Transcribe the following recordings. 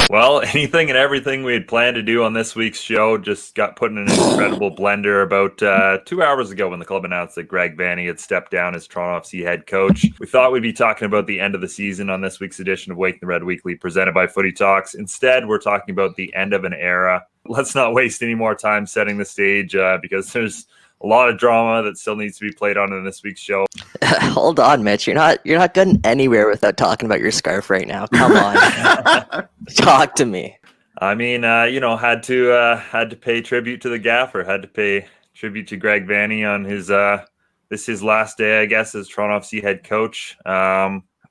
Well, anything and everything we had planned to do on this week's show just got put in an incredible blender about 2 hours ago when the club announced that Greg Vanney had stepped down as Toronto FC head coach. We thought we'd be talking about the end of the season on this week's edition of Wake the Red Weekly presented by Footy Talks. Instead, we're talking about the end of an era. Let's not waste any more time setting the stage because there's a lot of drama that still needs to be played on in this week's show. Hold on, Mitch. You're not getting anywhere without talking about your scarf right now. Come on. Talk to me. I mean, had to pay tribute to the gaffer, had to pay tribute to Greg Vanney on his last day, I guess, as Toronto FC head coach.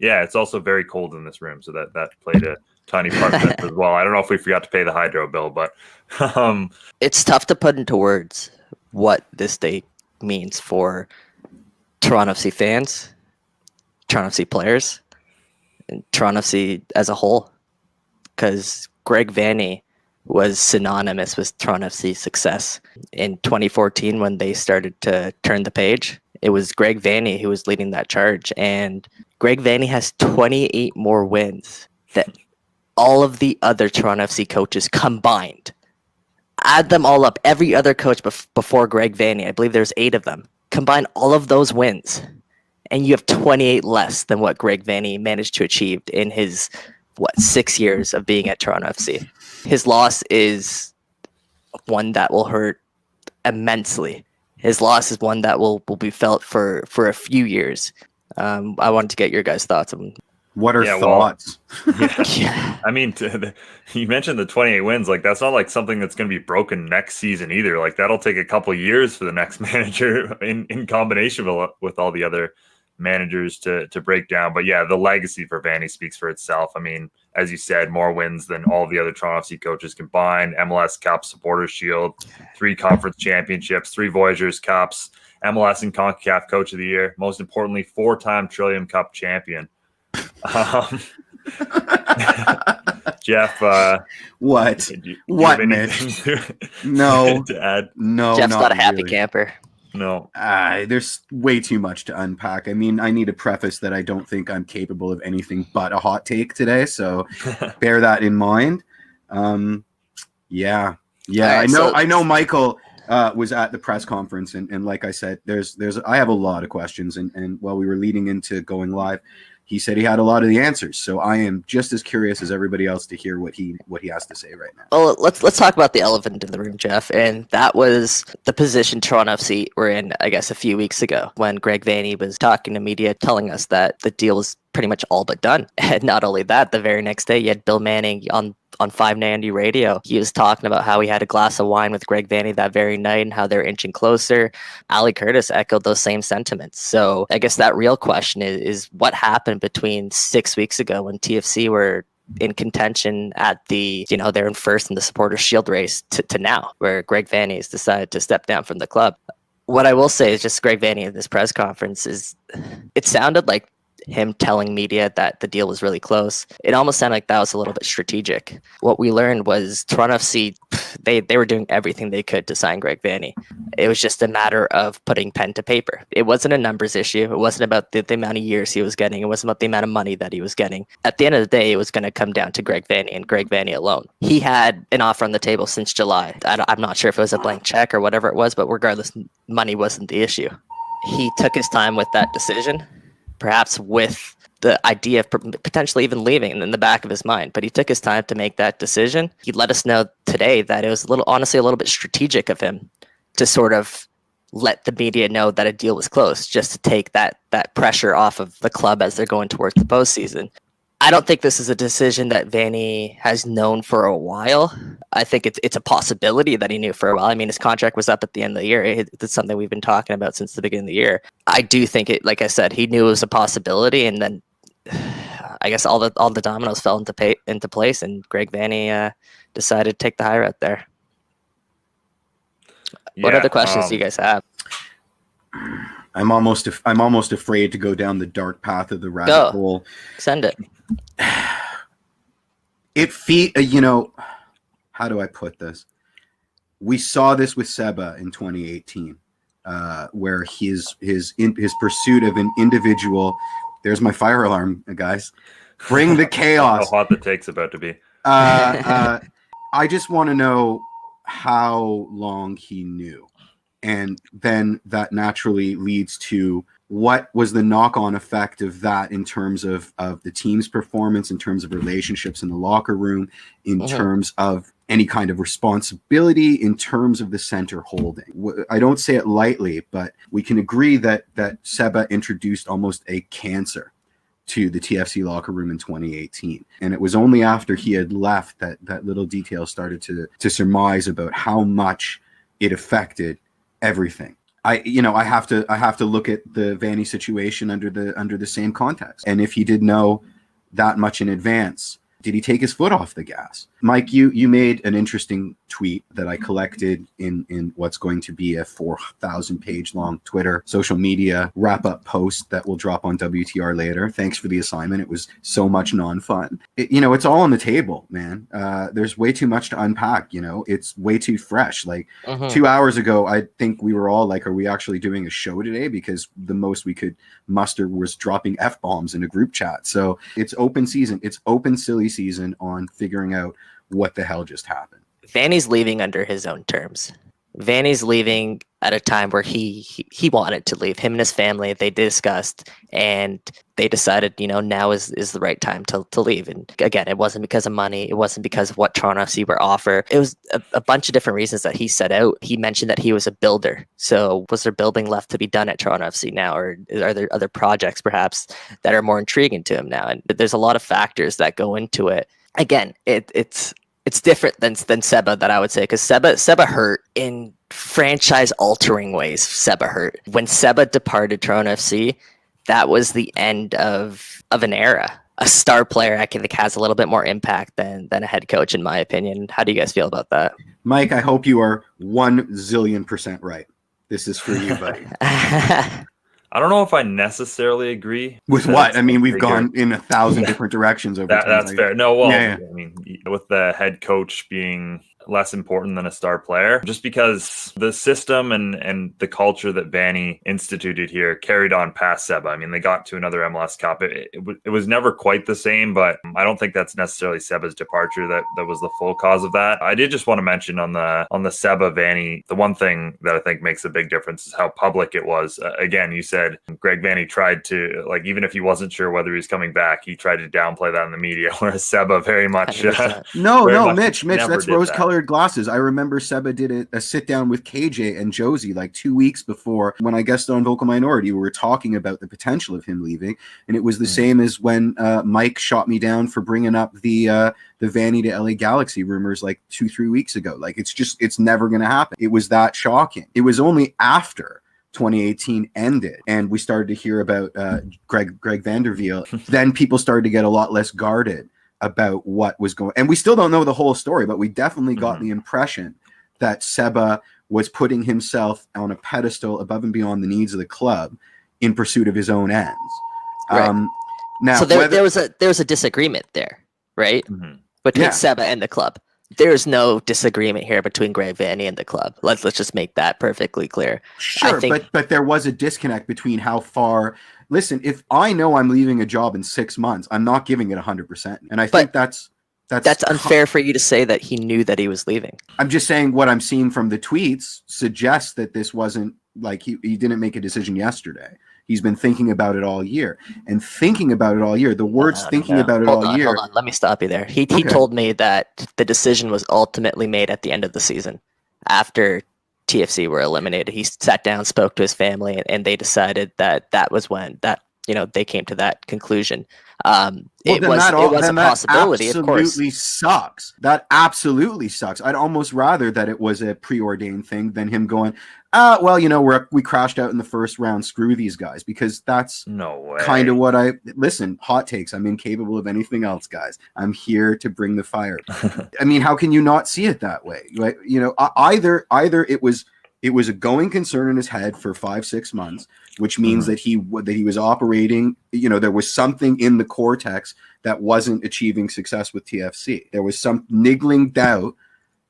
It's also very cold in this room, so that played a tiny part of it as well. I don't know if we forgot to pay the hydro bill, but it's tough to put into words what this day means for Toronto FC fans, Toronto FC players, and Toronto FC as a whole. Because Greg Vanney was synonymous with Toronto FC's success. In 2014, when they started to turn the page, it was Greg Vanney who was leading that charge. And Greg Vanney has 28 more wins than all of the other Toronto FC coaches combined. Add them all up. Every other coach before Greg Vanney, I believe there's 8 of them. Combine all of those wins, and you have 28 less than what Greg Vanney managed to achieve in his 6 years of being at Toronto FC. His loss is one that will hurt immensely. His loss is one that will be felt for a few years. I wanted to get your guys' thoughts on. What are thoughts? Yeah. I mean, you mentioned the 28 wins. Like, that's not like something that's going to be broken next season either. Like, that'll take a couple years for the next manager in combination with all the other managers to break down. But yeah, the legacy for Vanney speaks for itself. I mean, as you said, more wins than all the other Toronto FC coaches combined. MLS Cup, Supporters Shield, 3 conference championships, 3 Voyageurs Cups, MLS and CONCACAF Coach of the Year. Most importantly, 4-time Trillium Cup champion. Jeff, what? Mitch? No, to add? No, Jeff's not a happy really. Camper. No. There's way too much to unpack. I mean, I need to preface that I don't think I'm capable of anything but a hot take today, so bear that in mind. Yeah. Right, I know Michael was at the press conference, and like I said, I have a lot of questions, and while we were leading into going live, he said he had a lot of the answers. So I am just as curious as everybody else to hear what he has to say right now. Well, let's talk about the elephant in the room, Jeff. And that was the position Toronto FC were in, I guess, a few weeks ago when Greg Vanney was talking to media, telling us that the deal was pretty much all but done. And not only that, the very next day, you had Bill Manning on 590 radio. He was talking about how he had a glass of wine with Greg Vanney that very night and how they're inching closer. Ali Curtis echoed those same sentiments. So I guess that real question is what happened between 6 weeks ago when TFC were in contention at they're in first in the Supporters Shield race to now, where Greg Vanney has decided to step down from the club. What I will say is just Greg Vanney at this press conference it sounded like him telling media that the deal was really close. It almost sounded like that was a little bit strategic. What we learned was Toronto FC, they were doing everything they could to sign Greg Vanney. It was just a matter of putting pen to paper. It wasn't a numbers issue. It wasn't about the amount of years he was getting. It wasn't about the amount of money that he was getting. At the end of the day, it was going to come down to Greg Vanney and Greg Vanney alone. He had an offer on the table since July. I'm not sure if it was a blank check or whatever it was, but regardless, money wasn't the issue. He took his time with that decision, perhaps with the idea of potentially even leaving in the back of his mind. But he took his time to make that decision. He let us know today that it was honestly a little bit strategic of him to sort of let the media know that a deal was close, just to take that pressure off of the club as they're going towards the postseason. I don't think this is a decision that Vanney has known for a while. I think it's a possibility that he knew for a while. I mean, his contract was up at the end of the year. It's something we've been talking about since the beginning of the year. I do think like I said, he knew it was a possibility, and then I guess all the dominoes fell into place, and Greg Vanney decided to take the high route there. Yeah, what other questions do you guys have? I'm almost afraid to go down the dark path of the rabbit hole. Send it. How do I put this? We saw this with Seba in 2018, where his pursuit of an individual. There's my fire alarm, guys. Bring the chaos. How hot the take's about to be. I just want to know how long he knew. And then that naturally leads to what was the knock-on effect of that in terms of the team's performance, in terms of relationships in the locker room, in terms of any kind of responsibility, in terms of the center holding. I don't say it lightly, but we can agree that Seba introduced almost a cancer to the TFC locker room in 2018. And it was only after he had left that little detail started to surmise about how much it affected everything. I have to look at the Vanney situation under the same context. And if he did know that much in advance, did he take his foot off the gas? Mike, you made an interesting tweet that I collected in what's going to be a 4,000 page long Twitter social media wrap up post that will drop on WTR later. Thanks for the assignment. It was so much non-fun. It's all on the table, man. There's way too much to unpack. It's way too fresh. Like 2 hours ago, I think we were all like, are we actually doing a show today? Because the most we could muster was dropping F-bombs in a group chat. So it's open season. It's open silly season on figuring out what the hell just happened. Vanny's leaving under his own terms. Vanny's leaving at a time where he wanted to leave. Him and his family, they discussed and they decided, now is the right time to leave. And again, it wasn't because of money. It wasn't because of what Toronto FC were offer. It was a bunch of different reasons that he set out. He mentioned that he was a builder. So was there building left to be done at Toronto FC now? Or are there other projects perhaps that are more intriguing to him now? And there's a lot of factors that go into it. Again, it's different than Seba, that I would say, because Seba hurt in franchise-altering ways. Seba hurt. When Seba departed Toronto FC, that was the end of an era. A star player, I think, has a little bit more impact than a head coach, in my opinion. How do you guys feel about that? Mike, I hope you are 1,000,000% right. This is for you, buddy. I don't know if I necessarily agree with what. I mean, we've gone in 1,000 different directions over time. That's fair. No, well, yeah. I mean, with the head coach being less important than a star player, just because the system and the culture that Vanney instituted here carried on past Seba. I mean, they got to another MLS Cup. It was never quite the same, but I don't think that's necessarily Seba's departure that was the full cause of that. I did just want to mention on the Seba Vanney, the one thing that I think makes a big difference is how public it was. Again, you said Greg Vanney tried to, like, even if he wasn't sure whether he was coming back, he tried to downplay that in the media, whereas Seba very much no, Mitch, that's rose-colored glasses. I remember Seba did a sit down with KJ and Josie like 2 weeks before when I guested on Vocal Minority. We were talking about the potential of him leaving, and it was the same as when Mike shot me down for bringing up the Vanney to LA Galaxy rumors like 2-3 weeks ago. Like, it's never going to happen. It was that shocking. It was only after 2018 ended and we started to hear about Greg Vanderveel. Then people started to get a lot less guarded about what was going, and we still don't know the whole story, but we definitely got the impression that Seba was putting himself on a pedestal above and beyond the needs of the club in pursuit of his own ends. Right. Now, so there was a disagreement there, right? Between Seba and the club. There's no disagreement here between Greg Vanney and the club. Let's just make that perfectly clear. Sure, but there was a disconnect between how far. Listen, if I know I'm leaving a job in 6 months, I'm not giving it 100%, and I think that's unfair for you to say that he knew that he was leaving. I'm just saying what I'm seeing from the tweets suggests that this wasn't like he didn't make a decision yesterday. He's been thinking about it all year. And thinking about it all year, the words thinking about it all year. Hold on. Let me stop you there. He told me that the decision was ultimately made at the end of the season. After TFC were eliminated, he sat down, spoke to his family, and they decided that was when they came to that conclusion. It was a possibility, of course. Absolutely sucks. That absolutely sucks. I'd almost rather that it was a preordained thing than him going, we crashed out in the first round. Screw these guys, because that's kind of what listen, hot takes. I'm incapable of anything else, guys. I'm here to bring the fire. I mean, how can you not see it that way? Right? Either it was It was a going concern in his head for 5-6 months, which means that he was operating, there was something in the cortex that wasn't achieving success with TFC. There was some niggling doubt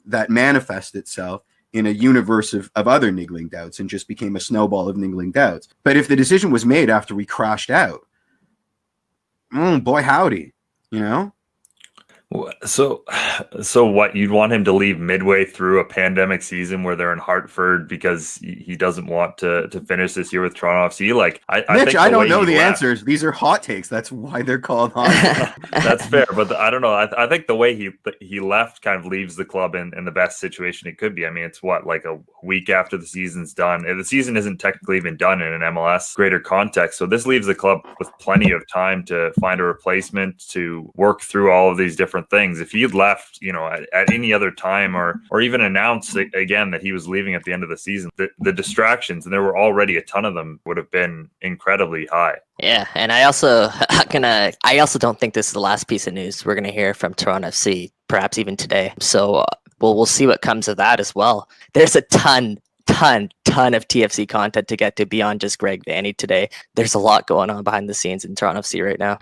that manifested itself in a universe of other niggling doubts and just became a snowball of niggling doubts. But if the decision was made after we crashed out, boy howdy, So what, you'd want him to leave midway through a pandemic season where they're in Hartford because he doesn't want to finish this year with Toronto FC? Like, Mitch, I don't know the answers. These are hot takes. That's why they're called hot. That's fair, but I don't know. I think the way he left kind of leaves the club in the best situation it could be. I mean, it's like a week after the season's done. The season isn't technically even done in an MLS greater context, so this leaves the club with plenty of time to find a replacement, to work through all of these different things. If he had left, at any other time, or even announced again that he was leaving at the end of the season, the distractions, and there were already a ton of them, would have been incredibly high. Yeah, and I also don't think this is the last piece of news we're gonna hear from Toronto FC, perhaps even today. So we'll see what comes of that as well. There's a ton of TFC content to get to beyond just Greg Vanney today. There's a lot going on behind the scenes in Toronto FC right now.